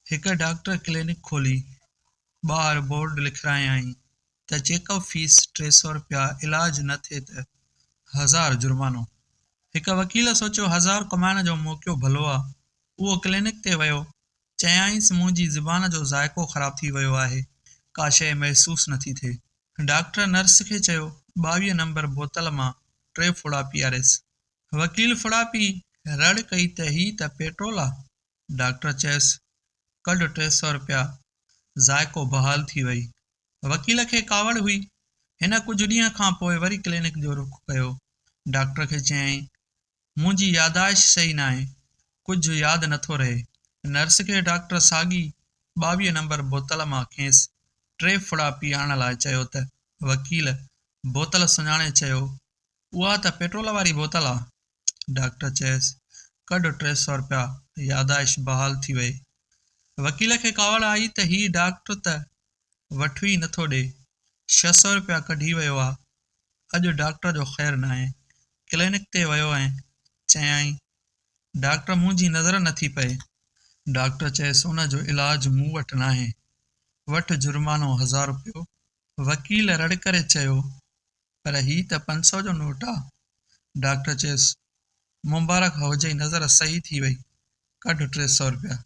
हिक doctor clinic खोली, ॿाहिरि बोर्ड लिखायाईं त चेकअप फीस 300 रुपया, इलाज न थिए त 1000 जुर्मानो। हिक वकील सोचियो 1000 कमाइण जो मौक़ो भलो आहे। उहो क्लिनिक ते वियो, चयाईंसि मुंहिंजी ज़ुबान जो ज़ाइक़ो ख़राब थी वियो आहे, का शइ महसूस नथी थिए। डॉक्टर नर्स खे चयो 22 नंबर बोतल मां 3 फुड़ा पीआरेसि। वकील फुड़ा पी रड़ कई त ही त पेट्रोल आहे। डॉक्टर चयसि कढ 300 रुपया। ज़ाइक़ो बहाल थी वई। वकील खे कावड़ हुई। हिन कुझु ॾींहं खां पोइ वरी क्लिनिक जो रुख कयो। डॉक्टर खे चयाईं मुंहिंजी यादाश्त सही न आहे, कुझु यादि नथो रहे। नर्स खे डॉक्टर साॻी 22 नंबर बोतल मां खेसि 3 फुड़ा पीआरण लाइ चयो त वकील बोतल सुञाणे चयो उहा त पेट्रोल वारी बोतल आहे। डॉक्टर चयसि कढ 300 रुपया। यादाश्त बहाल थी वई। वकील खे कावड़ आई त ही डॉक्टर त वठु ई नथो ॾे, 600 रुपया कढी वियो आहे। अॼु डॉक्टर जो ख़ैरु न आहे। क्लिनिक ते वियो ऐं चयाईं डॉक्टर मुंहिंजी नज़र नथी पए। डॉक्टर चयसि उन जो इलाजु मूं वटि न आहे, वठि जुर्मानो 1000 रुपयो। वकील रड़ करे चयो पर ही त 500 जो नोट आहे। डॉक्टर चयसि मुबारक हुजई, नज़र सही थी वई, कढ 300 रुपया।